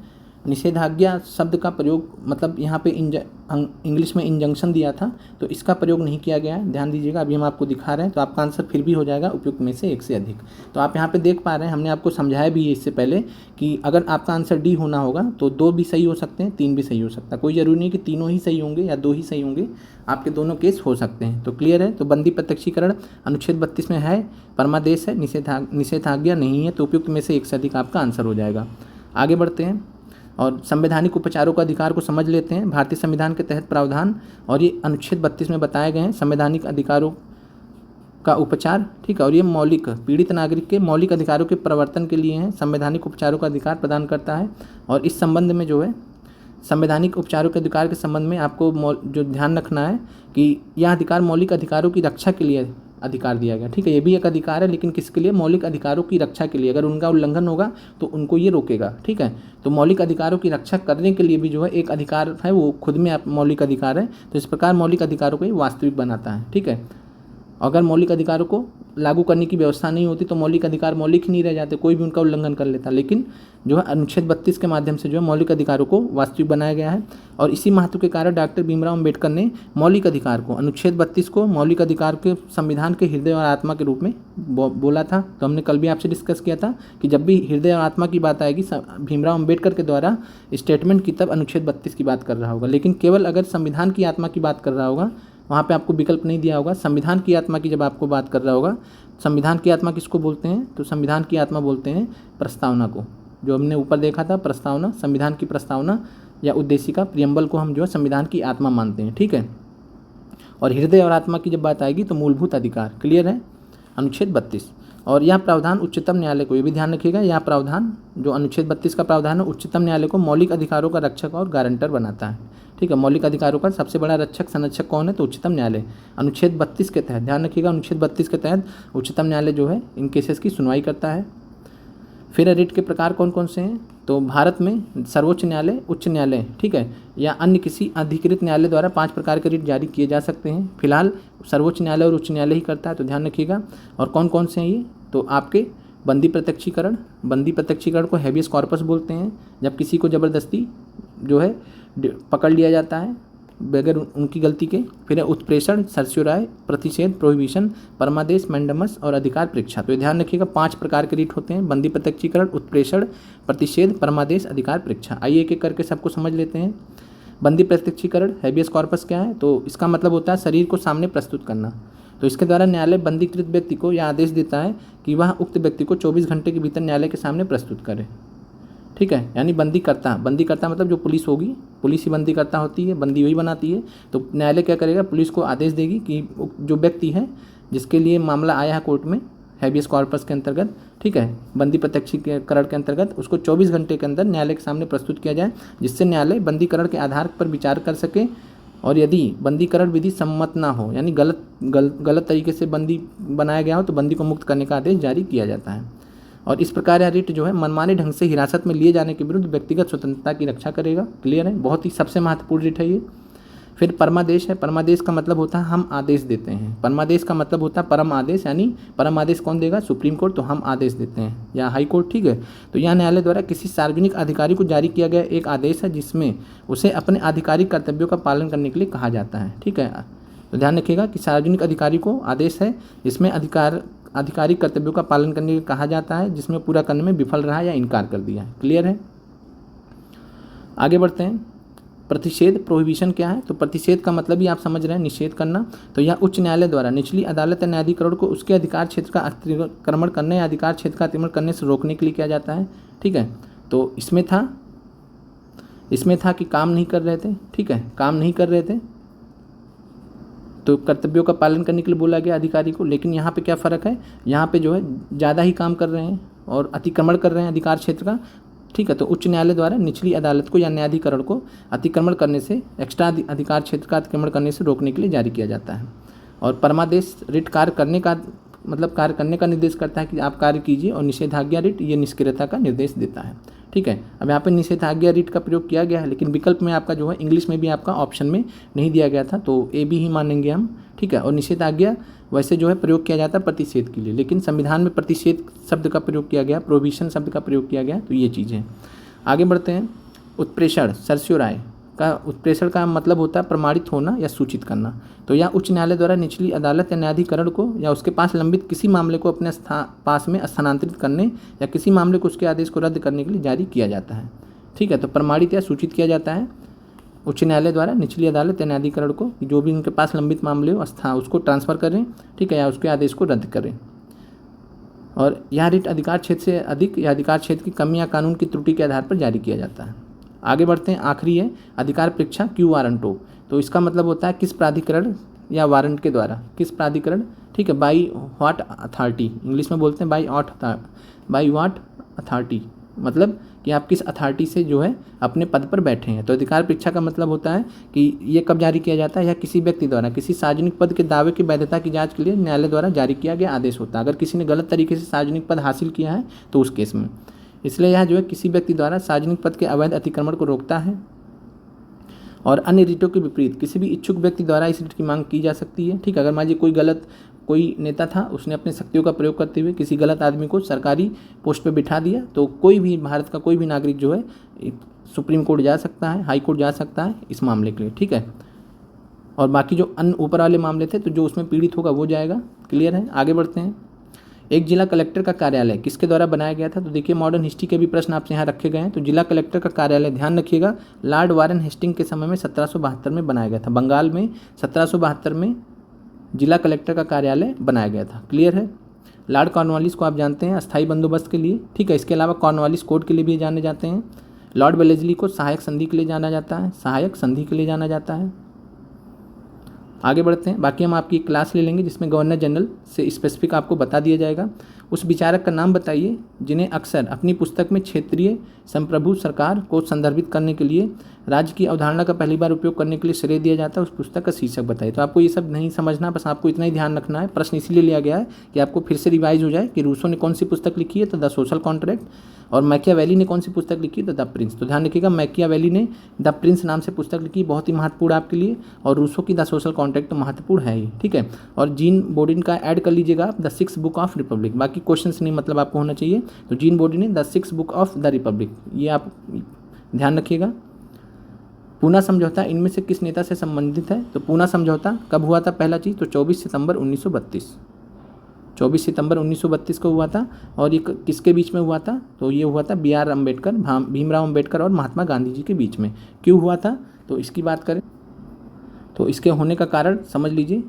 निषेधाज्ञा शब्द का प्रयोग, मतलब यहाँ पे इंग्लिश में इंजंक्शन दिया था, तो इसका प्रयोग नहीं किया गया है, ध्यान दीजिएगा। अभी हम आपको दिखा रहे हैं, तो आपका आंसर फिर भी हो जाएगा उपयुक्त में से 1 से अधिक। तो आप यहाँ पे देख पा रहे हैं, हमने आपको समझाया भी है इससे पहले कि अगर आपका आंसर डी होना होगा तो 2 भी सही हो सकते हैं, 3 भी सही हो सकता है, कोई ज़रूरी नहीं कि तीनों ही सही होंगे या 2 ही सही होंगे, आपके दोनों केस हो सकते हैं। तो क्लियर है। तो बंदी प्रत्यक्षीकरण अनुच्छेद 32 में है, परमादेश है, निषेधाज्ञा नहीं है, तो उपयुक्त में से 1 से अधिक आपका आंसर हो जाएगा। आगे बढ़ते हैं और संवैधानिक उपचारों का अधिकार को समझ लेते हैं। भारतीय संविधान के तहत प्रावधान, और ये अनुच्छेद 32 में बताए गए हैं संवैधानिक अधिकारों का उपचार, ठीक है। और ये मौलिक पीड़ित नागरिक के मौलिक अधिकारों के प्रवर्तन के लिए हैं, संवैधानिक उपचारों का अधिकार प्रदान करता है। और इस संबंध में जो है संवैधानिक उपचारों के अधिकार के संबंध में आपको जो ध्यान रखना है कि यह अधिकार मौलिक अधिकारों की रक्षा के लिए अधिकार दिया गया, ठीक है। ये भी एक अधिकार है, लेकिन किसके लिए? मौलिक अधिकारों की रक्षा के लिए। अगर उनका उल्लंघन होगा तो उनको ये रोकेगा, ठीक है। तो मौलिक अधिकारों की रक्षा करने के लिए भी जो है एक अधिकार है, वो खुद में मौलिक अधिकार है। तो इस प्रकार मौलिक अधिकारों को ये वास्तविक बनाता है, ठीक है। अगर मौलिक अधिकारों को लागू करने की व्यवस्था नहीं होती तो मौलिक अधिकार मौलिक ही नहीं रह जाते, कोई भी उनका उल्लंघन कर लेता। लेकिन जो है अनुच्छेद 32 के माध्यम से जो है मौलिक अधिकारों को वास्तविक बनाया गया है। और इसी महत्व के कारण डॉक्टर भीमराव अम्बेडकर ने मौलिक अधिकार को, अनुच्छेद 32 को मौलिक अधिकार के संविधान के हृदय और आत्मा के रूप में बोला था। तो हमने कल भी आपसे डिस्कस किया था कि जब भी हृदय और आत्मा की बात आएगी भीमराव अम्बेडकर के द्वारा स्टेटमेंट की, तब अनुच्छेद 32 की बात कर रहा होगा। लेकिन केवल अगर संविधान की आत्मा की बात कर रहा होगा, वहाँ पे आपको विकल्प नहीं दिया होगा। संविधान की आत्मा की जब आपको बात कर रहा होगा, संविधान की आत्मा किसको बोलते हैं? तो संविधान की आत्मा बोलते हैं प्रस्तावना को, जो हमने ऊपर देखा था। प्रस्तावना, संविधान की प्रस्तावना या उद्देशिका, प्रियम्बल को हम जो है संविधान की आत्मा मानते हैं, ठीक है। और हृदय और आत्मा की जब बात आएगी तो मूलभूत अधिकार, क्लियर है, अनुच्छेद 32। और यह प्रावधान उच्चतम न्यायालय को, ये भी ध्यान रखिएगा, यह प्रावधान जो अनुच्छेद 32 का प्रावधान है उच्चतम न्यायालय को मौलिक अधिकारों का रक्षक और गारंटर बनाता है, ठीक है। मौलिक अधिकारों का सबसे बड़ा रक्षक संरक्षक कौन है? तो उच्चतम न्यायालय। अनुच्छेद 32 के तहत, ध्यान रखिएगा, अनुच्छेद 32 के तहत उच्चतम न्यायालय जो है इन केसेस की सुनवाई करता है। फिर रिट के प्रकार कौन कौन से हैं? तो भारत में सर्वोच्च न्यायालय, उच्च न्यायालय, ठीक है, या अन्य किसी अधिकृत न्यायालय द्वारा 5 प्रकार के रिट जारी किए जा सकते हैं। फिलहाल सर्वोच्च न्यायालय और उच्च न्यायालय ही करता है, तो ध्यान रखिएगा। और कौन कौन से हैं ये? तो आपके बंदी प्रत्यक्षीकरण, बंदी प्रत्यक्षीकरण को हैबियस कॉर्पस बोलते हैं, जब किसी को ज़बरदस्ती जो है पकड़ लिया जाता है बगैर उनकी गलती के। फिर है उत्प्रेषण, सर्स्योराय, प्रतिषेध, प्रोहिबिशन, परमादेश, मैंडमस और अधिकार परीक्षा। तो ये ध्यान रखिएगा 5 प्रकार के रिट होते हैं: बंदी प्रत्यक्षीकरण, उत्प्रेषण, प्रतिषेध, परमादेश, अधिकार परीक्षा। आइए एक एक करके सबको समझ लेते हैं। बंदी प्रत्यक्षीकरण, हैबियस कॉर्पस क्या है? तो इसका मतलब होता है शरीर को सामने प्रस्तुत करना। तो इसके द्वारा न्यायालय बंदीकृत व्यक्ति को यह आदेश देता है कि वह उक्त व्यक्ति को 24 घंटे के भीतर न्यायालय के सामने प्रस्तुत करे, ठीक है। यानी बंदीकर्ता, बंदीकर्ता मतलब जो पुलिस होगी, पुलिस ही बंदीकर्ता होती है, बंदी वही बनाती है। तो न्यायालय क्या करेगा? पुलिस को आदेश देगी कि जो व्यक्ति है जिसके लिए मामला आया है कोर्ट में हैबियस कॉर्पस के अंतर्गत, ठीक है, बंदी प्रत्यक्षीकरण के अंतर्गत, उसको 24 घंटे के अंदर न्यायालय के सामने प्रस्तुत किया जाए, जिससे न्यायालय बंदीकरण के आधार पर विचार कर सके। और यदि बंदीकरण विधि सम्मत ना हो, यानी गलत तरीके से बंदी बनाया गया हो, तो बंदी को मुक्त करने का आदेश जारी किया जाता है। और इस प्रकार यह रिट जो है मनमाने ढंग से हिरासत में लिए जाने के विरुद्ध व्यक्तिगत स्वतंत्रता की रक्षा करेगा, क्लियर है, बहुत ही सबसे महत्वपूर्ण रिट है ये। फिर परमादेश है। परमादेश का मतलब होता है हम आदेश देते हैं। परमादेश का मतलब होता है परम आदेश, यानी परम आदेश कौन देगा? Supreme court. तो हम आदेश देते हैं या हाई कोर्ट, ठीक है। तो यह न्यायालय द्वारा किसी सार्वजनिक अधिकारी को जारी किया गया एक आदेश है, जिसमें उसे अपने आधिकारिक कर्तव्यों का पालन करने के लिए कहा जाता है, ठीक है। तो ध्यान रखिएगा कि सार्वजनिक अधिकारी को आदेश है जिसमें आधिकारिक कर्तव्यों का पालन करने के लिए कहा जाता है, जिसमें पूरा करने में विफल रहा या इनकार कर दिया है, क्लियर है। आगे बढ़ते हैं। प्रतिषेध, प्रोहिबिशन क्या है? तो प्रतिषेध का मतलब ही आप समझ रहे हैं, निषेध करना। तो यह उच्च न्यायालय द्वारा निचली अदालत या न्यायाधिकरण को उसके अधिकार क्षेत्र का अतिक्रमण करने या अधिकार क्षेत्र का अतिक्रमण करने से रोकने के लिए किया जाता है, ठीक है। तो इसमें था कि काम नहीं कर रहे थे, ठीक है, काम नहीं कर रहे थे तो कर्तव्यों का पालन करने के लिए बोला गया अधिकारी को। लेकिन यहाँ पे क्या फ़र्क है? यहाँ पे जो है ज़्यादा ही काम कर रहे हैं और अतिक्रमण कर रहे हैं अधिकार क्षेत्र का, ठीक है। तो उच्च न्यायालय द्वारा निचली अदालत को या न्यायाधिकरण को अतिक्रमण करने से, एक्स्ट्रा अधिकार क्षेत्र का अतिक्रमण करने से रोकने के लिए जारी किया जाता है। और परमादेश रिट कार्य करने का मतलब कार्य करने का निर्देश करता है कि आप कार्य कीजिए, और निषेधाज्ञा रिट ये निष्क्रियता का निर्देश देता है, ठीक है। अब यहाँ पे निषेधाज्ञा रिट का प्रयोग किया गया है, लेकिन विकल्प में आपका जो है इंग्लिश में भी आपका ऑप्शन में नहीं दिया गया था, तो ए बी ही मानेंगे हम, ठीक है। और निषेधाज्ञा वैसे जो है प्रयोग किया जाता है प्रतिषेध के लिए, लेकिन संविधान में प्रतिषेध शब्द का प्रयोग किया गया, प्रोहिबिशन शब्द का प्रयोग किया गया, तो ये चीज़ें। आगे बढ़ते हैं। उत्प्रेषण, सर्स्योराय का उत्प्रेषण का मतलब होता है प्रमाणित होना या सूचित करना। तो यह उच्च न्यायालय द्वारा निचली अदालत या न्यायाधिकरण को या उसके पास लंबित किसी मामले को अपने पास में स्थानांतरित करने या किसी मामले को उसके आदेश को रद्द करने के लिए जारी किया जाता है, ठीक है। तो प्रमाणित या सूचित किया जाता है उच्च न्यायालय द्वारा निचली अदालत या न्यायाधिकरण को, जो भी उनके पास लंबित मामले हो उसको ट्रांसफ़र करें, ठीक है, या उसके आदेश को रद्द करें। और यह रिट अधिकार क्षेत्र से अधिक या अधिकार क्षेत्र की कमी या कानून की त्रुटि के आधार पर जारी किया जाता है। आगे बढ़ते हैं। आखिरी है अधिकार परीक्षा, क्यू वारंटो। तो इसका मतलब होता है किस प्राधिकरण या वारंट के द्वारा, किस प्राधिकरण, ठीक है, बाई व्हाट अथॉरिटी, इंग्लिश में बोलते हैं बाई व्हाट अथॉरिटी, मतलब कि आप किस अथॉरिटी से जो है अपने पद पर बैठे हैं। तो अधिकार परीक्षा का मतलब होता है कि ये कब जारी किया जाता है, या किसी व्यक्ति द्वारा किसी सार्वजनिक पद के दावे की वैधता की जांच के लिए न्यायालय द्वारा जारी किया गया आदेश होता है। अगर किसी ने गलत तरीके से सार्वजनिक पद हासिल किया है तो उस केस में, इसलिए यह जो है किसी व्यक्ति द्वारा सार्वजनिक पद के अवैध अतिक्रमण को रोकता है। और अन्य रिटों के विपरीत किसी भी इच्छुक व्यक्ति द्वारा इस रिट की मांग की जा सकती है, ठीक है। अगर मान लीजिए कोई गलत कोई नेता था, उसने अपनी शक्तियों का प्रयोग करते हुए किसी गलत आदमी को सरकारी पोस्ट पे बिठा दिया, तो कोई भी भारत का कोई भी नागरिक जो है सुप्रीम कोर्ट जा सकता है, हाई कोर्ट जा सकता है इस मामले के लिए, ठीक है। और बाकी जो अन्य ऊपर वाले मामले थे तो जो उसमें पीड़ित होगा वो जाएगा। क्लियर है, आगे बढ़ते हैं। एक जिला कलेक्टर का कार्यालय किसके द्वारा बनाया गया था? तो देखिए मॉडर्न हिस्ट्री के भी प्रश्न आपसे यहाँ रखे गए हैं। तो जिला कलेक्टर का कार्यालय, ध्यान रखिएगा, लॉर्ड वारेन हेस्टिंग के समय में 1772 में बनाया गया था। बंगाल में 1772 में जिला कलेक्टर का कार्यालय बनाया गया था। क्लियर है। लॉर्ड कॉर्नवालिस को आप जानते हैं अस्थायी बंदोबस्त के लिए, ठीक है। इसके अलावा कॉर्नवालिस कोड के लिए भी जाने जाते हैं। लॉर्ड वेलेस्ली को सहायक संधि के लिए जाना जाता है, सहायक संधि के लिए जाना जाता है। आगे बढ़ते हैं। बाकी हम आपकी क्लास ले लेंगे जिसमें गवर्नर जनरल से स्पेसिफिक आपको बता दिया जाएगा। उस विचारक का नाम बताइए जिन्हें अक्सर अपनी पुस्तक में क्षेत्रीय संप्रभु सरकार को संदर्भित करने के लिए राज्य की अवधारणा का पहली बार उपयोग करने के लिए श्रेय दिया जाता है। उस पुस्तक का शीर्षक बताइए। तो आपको ये सब नहीं समझना, बस आपको इतना ही ध्यान रखना है। प्रश्न इसीलिए लिया गया है कि आपको फिर से रिवाइज हो जाए कि रूसो ने कौन सी पुस्तक लिखी है, तो द सोशल कॉन्ट्रैक्ट, और मैकियावेली ने कौन सी पुस्तक लिखी है, तो द प्रिंस। तो ध्यान रखिएगा, मैकियावेली ने द प्रिंस नाम से पुस्तक लिखी, बहुत ही महत्वपूर्ण आपके लिए, और रूसो की द सोशल कॉन्ट्रैक्ट तो महत्वपूर्ण है ही, ठीक है। और जीन बोर्डिन का ऐड कर लीजिएगा आप, the six book of Republic. बाकी क्वेश्चंस नहीं मतलब आपको होना चाहिए। तो जीन बोर्डिन ने the six book of the Republic, ये आप ध्यान रखिएगा। पूना समझौता इनमें से किस नेता से संबंधित है? तो पूना समझौता कब हुआ था? पहला चीज़ तो 24 सितंबर 1932, 24 सितंबर 1932 को हुआ था। और ये किसके बीच में हुआ था? तो ये हुआ था बी आर अम्बेडकर, भीमराव अम्बेडकर और महात्मा गांधी जी के बीच में। क्यों हुआ था? तो इसकी बात करें तो इसके होने का कारण समझ लीजिए।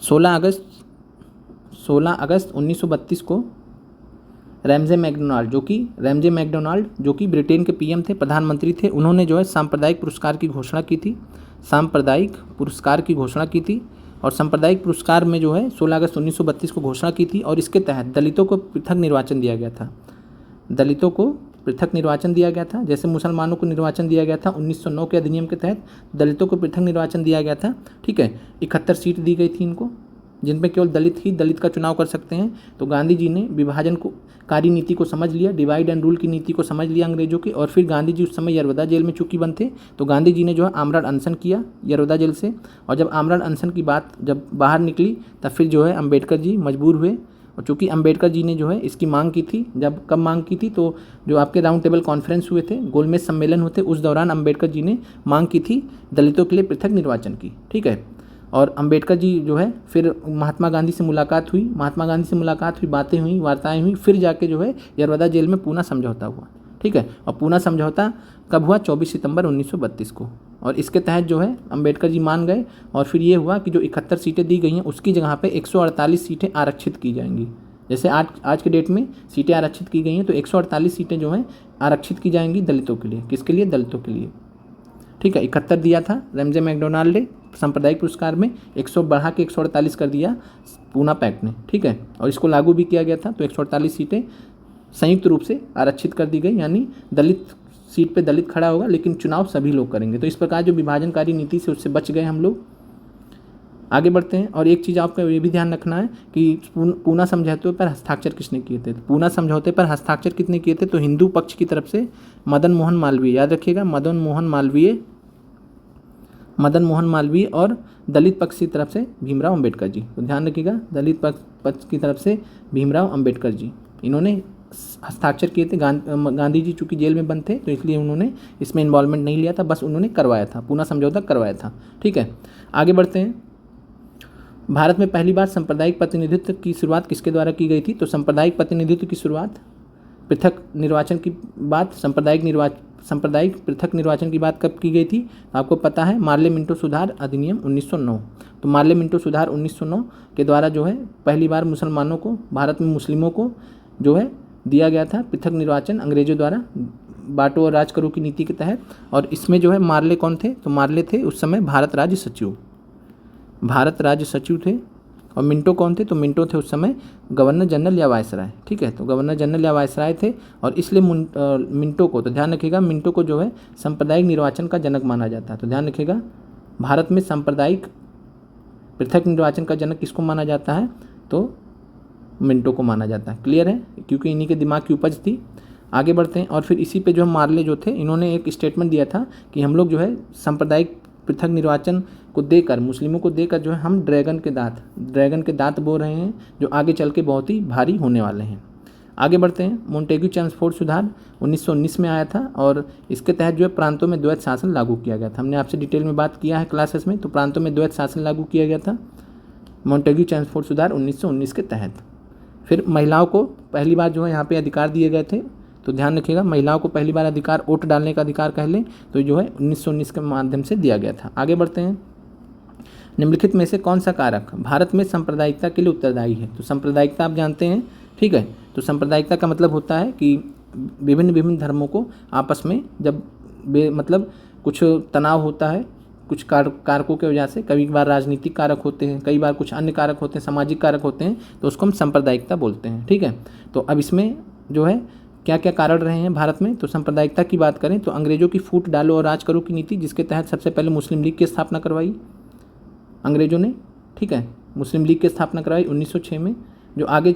16 अगस्त 1932 को रैमजे मैकडोनाल्ड, जो कि ब्रिटेन के पीएम थे, प्रधानमंत्री थे, उन्होंने जो है सांप्रदायिक पुरस्कार की घोषणा की थी, सांप्रदायिक पुरस्कार की घोषणा की थी। और सांप्रदायिक पुरस्कार में जो है 16 अगस्त 1932 को घोषणा की थी। और इसके तहत दलितों को पृथक निर्वाचन दिया गया था, दलितों को पृथक निर्वाचन दिया गया था। जैसे मुसलमानों को निर्वाचन दिया गया था 1909 के अधिनियम के तहत, दलितों को पृथक निर्वाचन दिया गया था, ठीक है। 71 सीट दी गई थी इनको, जिनमें केवल दलित का चुनाव कर सकते हैं। तो गांधी जी ने विभाजन को कारी नीति को समझ लिया, डिवाइड एंड रूल की नीति को समझ लिया अंग्रेजों की। और फिर गांधी जी उस समय यरवदा जेल में चूंकि बंद थे, तो गांधी जी ने जो है आमरण अनशन किया यरवदा जेल से। और जब आमरण अनशन की बात जब बाहर निकली, तब फिर जो है अम्बेडकर जी मजबूर हुए। और चूँकि अम्बेडकर जी ने जो है इसकी मांग की थी, जब कब मांग की थी, तो जो आपके राउंड टेबल कॉन्फ्रेंस हुए थे, गोलमेज सम्मेलन हुए थे, उस दौरान अम्बेडकर जी ने मांग की थी दलितों के लिए पृथक निर्वाचन की, ठीक है। और अम्बेडकर जी जो है फिर महात्मा गांधी से मुलाकात हुई, बातें हुई, वार्ताएं हुई, फिर जाके जो है यरवदा जेल में पूना समझौता हुआ, ठीक है। और पूना समझौता कब हुआ? 24 सितंबर 1932 को। और इसके तहत जो है अम्बेडकर जी मान गए। और फिर ये हुआ कि जो 71 सीटें दी गई हैं उसकी जगह पे 148 सीटें आरक्षित की जाएंगी। जैसे आज के डेट में सीटें आरक्षित की गई हैं, तो 148 सीटें जो हैं आरक्षित की जाएंगी दलितों के लिए। किसके लिए? दलितों के लिए, ठीक है। 71 दिया था रैमजे मैकडोनाल्ड ने सांप्रदायिक पुरस्कार में, 100 बढ़ा के 148 कर दिया पूना पैक्ट ने, ठीक है। और इसको लागू भी किया गया था। तो 148 सीटें संयुक्त रूप से आरक्षित कर दी गई, यानी दलित सीट पे दलित खड़ा होगा, लेकिन चुनाव सभी लोग करेंगे। तो इस प्रकार जो विभाजनकारी नीति से उससे बच गए हम लोग। आगे बढ़ते हैं। और एक चीज़ आपको ये भी ध्यान रखना है कि पूना समझौते पर हस्ताक्षर किसने किए थे? पूना समझौते पर हस्ताक्षर किसने किए थे? तो हिंदू पक्ष की तरफ से मदन मोहन मालवीय, याद रखिएगा, मदन मोहन मालवीय, और दलित पक्ष की तरफ से भीमराव अम्बेडकर जी। तो ध्यान रखिएगा, दलित पक्ष की तरफ से भीमराव अम्बेडकर जी, इन्होंने हस्ताक्षर किए थे। गांधी जी चूँकि जेल में बंद थे, तो इसलिए उन्होंने इसमें इन्वॉल्वमेंट नहीं लिया था, बस उन्होंने करवाया था, पूना समझौता करवाया था, ठीक है। आगे बढ़ते हैं। भारत में पहली बार सांप्रदायिक प्रतिनिधित्व की शुरुआत किसके द्वारा की गई थी? तो सांप्रदायिक प्रतिनिधित्व की शुरुआत पृथक निर्वाचन की बात, सांप्रदायिक पृथक निर्वाचन की बात कब की गई थी? आपको पता है, मार्ले मिंटो सुधार अधिनियम 1909। तो मार्ले मिंटो सुधार 1909 के द्वारा जो है पहली बार मुसलमानों को, भारत में मुस्लिमों को जो है दिया गया था पृथक निर्वाचन अंग्रेजों द्वारा, बांटो और राज करो की नीति के तहत। और इसमें जो है मार्ले कौन थे? तो मार्ले थे उस समय भारत राज्य सचिव थे। और मिंटो कौन थे? तो मिंटो थे उस समय गवर्नर जनरल या वायसराय, ठीक है। तो गवर्नर जनरल या वायसराय थे। और इसलिए मिंटो को, तो ध्यान रखिएगा, मिंटो को जो है सांप्रदायिक निर्वाचन का जनक माना जाता है। तो ध्यान रखिएगा, भारत में सांप्रदायिक पृथक निर्वाचन का जनक किसको माना जाता है? तो मिंटो को माना जाता है। क्लियर है, क्योंकि इन्हीं के दिमाग की उपज थी। आगे बढ़ते हैं। और फिर इसी पे जो हम मार्ले जो थे, इन्होंने एक स्टेटमेंट दिया था कि हम लोग जो है सांप्रदायिक पृथक निर्वाचन को देकर, मुस्लिमों को देकर जो है हम ड्रैगन के दांत बो रहे हैं, जो आगे चल के बहुत ही भारी होने वाले हैं। आगे बढ़ते हैं। मोंटेग्यू चेम्सफोर्ड सुधार 1919 में आया था और इसके तहत जो है प्रांतों में द्वैत शासन लागू किया गया था। हमने आपसे डिटेल में बात किया है क्लासेस में, तो प्रांतों में द्वैत शासन लागू किया गया था मोंटेग्यू चेम्सफोर्ड सुधार 1919 के तहत। फिर महिलाओं को पहली बार जो है यहाँ पे अधिकार दिए गए थे, तो ध्यान रखिएगा, महिलाओं को पहली बार अधिकार, वोट डालने का अधिकार कह लें तो जो है 1919 के माध्यम से दिया गया था। आगे बढ़ते हैं। निम्नलिखित में से कौन सा कारक भारत में सांप्रदायिकता के लिए उत्तरदायी है? तो सांप्रदायिकता आप जानते हैं, ठीक है। तो सांप्रदायिकता का मतलब होता है कि विभिन्न धर्मों को आपस में जब मतलब कुछ तनाव होता है कुछ कारकों की वजह से, कई बार राजनीतिक कारक होते हैं, कई बार कुछ अन्य कारक होते हैं, सामाजिक कारक होते हैं, तो उसको हम सांप्रदायिकता बोलते हैं, ठीक है। तो अब इसमें जो है क्या क्या कारण रहे हैं भारत में, तो सांप्रदायिकता की बात करें तो अंग्रेजों की फूट डालो और राज करो की नीति, जिसके तहत सबसे पहले मुस्लिम लीग की स्थापना करवाई अंग्रेजों ने, ठीक है। मुस्लिम लीग की स्थापना करवाई 1906 में, जो आगे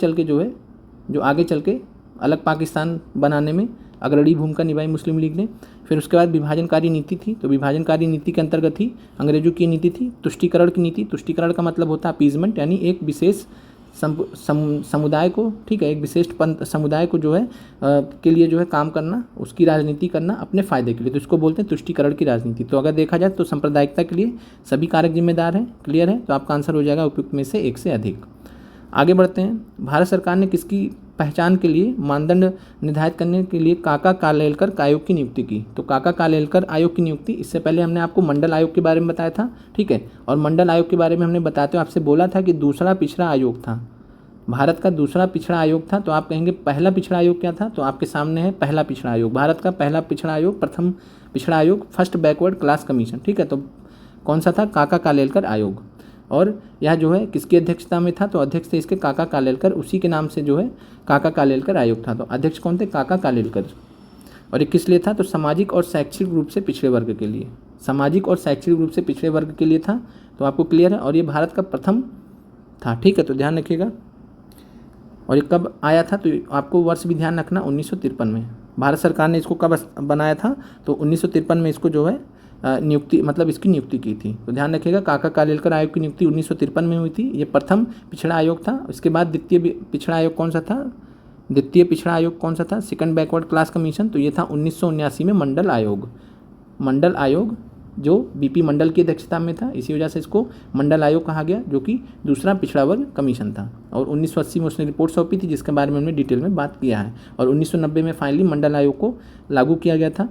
चल के अलग पाकिस्तान बनाने में अग्रणी भूमिका निभाई मुस्लिम लीग ने। फिर उसके बाद विभाजनकारी नीति थी, तो विभाजनकारी नीति के अंतर्गत ही अंग्रेजों की नीति थी तुष्टीकरण की नीति। तुष्टीकरण का मतलब होता है अपीजमेंट, यानी एक विशेष समुदाय को, ठीक है, एक विशेष पंथ समुदाय को जो है के लिए जो है काम करना, उसकी राजनीति करना अपने फ़ायदे के लिए, तो इसको बोलते हैं तुष्टीकरण की राजनीति। तो अगर देखा जाए तो सांप्रदायिकता के लिए सभी कारक जिम्मेदार हैं। क्लियर है? तो आपका आंसर हो जाएगा उपयुक्त में से एक से अधिक। आगे बढ़ते हैं। भारत सरकार ने किसकी पहचान के लिए मानदंड निर्धारित करने के लिए काका कालेलकर आयोग की नियुक्ति की? तो काका कालेलकर आयोग की नियुक्ति, इससे पहले हमने आपको मंडल आयोग के बारे में बताया था, ठीक है। और मंडल आयोग के बारे में हमने बताते हुए आपसे बोला था कि दूसरा पिछड़ा आयोग था, भारत का दूसरा पिछड़ा आयोग था। तो आप कहेंगे पहला पिछड़ा आयोग क्या था? तो आपके सामने है पहला पिछड़ा आयोग, भारत का पहला पिछड़ा आयोग, प्रथम पिछड़ा आयोग, फर्स्ट बैकवर्ड क्लास कमीशन, ठीक है। तो कौन सा था? काका कालेलकर आयोग। और यह जो है किसकी अध्यक्षता में था? तो अध्यक्ष थे इसके काका कालेलकर, उसी के नाम से जो है काका कालेलकर आयोग था। तो अध्यक्ष कौन थे? काका कालेलकर। और ये किस लिए था? तो सामाजिक और शैक्षिक रूप से पिछड़े वर्ग के लिए, सामाजिक और शैक्षिक रूप से पिछड़े वर्ग के लिए था। तो आपको क्लियर है? और ये भारत का प्रथम था, ठीक है। तो ध्यान रखिएगा। और ये कब आया था? तो आपको वर्ष भी ध्यान रखना, 1953 में भारत सरकार ने इसको कब बनाया था? तो 1953 में इसको जो है नियुक्ति, मतलब इसकी नियुक्ति की थी। तो ध्यान रखिएगा, काका कालेलकर आयोग की नियुक्ति 1953 में हुई थी। ये प्रथम पिछड़ा आयोग था। इसके बाद द्वितीय पिछड़ा आयोग कौन सा था? द्वितीय पिछड़ा आयोग कौन सा था? Second backward class commission. तो ये था 1979 में मंडल आयोग। मंडल आयोग जो बीपी मंडल की अध्यक्षता में था, इसी वजह से इसको मंडल आयोग कहा गया, जो कि दूसरा पिछड़ा वर्ग कमीशन था। और 1980 में उसने रिपोर्ट सौंपी थी, जिसके बारे में हमने डिटेल में बात किया है। और 1990 में फाइनली मंडल आयोग को लागू किया गया था।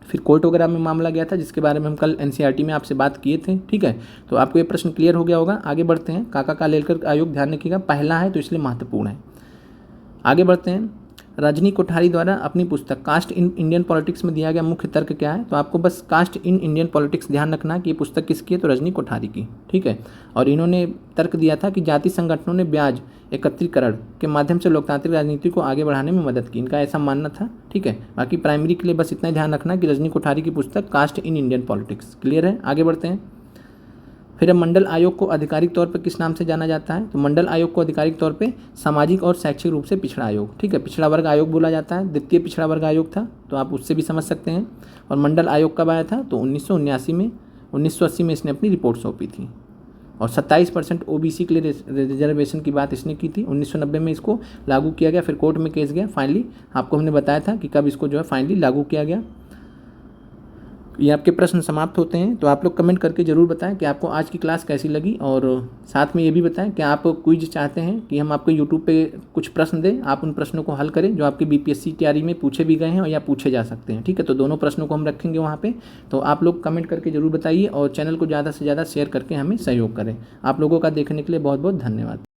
फिर कोर्ट वगैरह में मामला गया था, जिसके बारे में हम कल एनसीईआरटी में आपसे बात किए थे, ठीक है। तो आपको ये प्रश्न क्लियर हो गया होगा। आगे बढ़ते हैं। काका कालेलकर आयोग, ध्यान रखिएगा, पहला है तो इसलिए महत्वपूर्ण है। आगे बढ़ते हैं। रजनी कोठारी द्वारा अपनी पुस्तक कास्ट इन इंडियन पॉलिटिक्स में दिया गया मुख्य तर्क क्या है? तो आपको बस कास्ट इन इंडियन पॉलिटिक्स ध्यान रखना कि ये पुस्तक किसकी है? तो रजनी कोठारी की, ठीक है। और इन्होंने तर्क दिया था कि जाति संगठनों ने ब्याज एकत्रीकरण के माध्यम से लोकतांत्रिक राजनीति को आगे बढ़ाने में मदद की, इनका ऐसा मानना था, ठीक है। बाकी प्राइमरी के लिए बस इतना ध्यान रखना कि रजनी कोठारी की पुस्तक caste in Indian politics. Clear है? आगे बढ़ते हैं। फिर मंडल आयोग को आधिकारिक तौर पर किस नाम से जाना जाता है? तो मंडल आयोग को आधिकारिक तौर पे सामाजिक और शैक्षिक रूप से पिछड़ा आयोग, ठीक है, पिछड़ा वर्ग आयोग बोला जाता है। द्वितीय पिछड़ा वर्ग आयोग था, तो आप उससे भी समझ सकते हैं। और मंडल आयोग कब आया था? तो 1979 में, 1980 में इसने अपनी रिपोर्ट सौंपी थी। और 27% ओबीसी के लिए रिजर्वेशन की बात इसने की थी। 1990 में इसको लागू किया गया, फिर कोर्ट में केस गया। फाइनली आपको हमने बताया था कि कब इसको जो है फाइनली लागू किया गया। ये आपके प्रश्न समाप्त होते हैं। तो आप लोग कमेंट करके ज़रूर बताएं कि आपको आज की क्लास कैसी लगी, और साथ में ये भी बताएं कि आप क्विज चाहते हैं कि हम आपको यूट्यूब पे कुछ प्रश्न दें, आप उन प्रश्नों को हल करें जो आपके बीपीएससी तैयारी में पूछे भी गए हैं और या पूछे जा सकते हैं, ठीक है। तो दोनों प्रश्नों को हम रखेंगे वहाँ पे। तो आप लोग कमेंट करके ज़रूर बताइए और चैनल को ज़्यादा से ज़्यादा शेयर करके हमें सहयोग करें। आप लोगों का देखने के लिए बहुत बहुत धन्यवाद।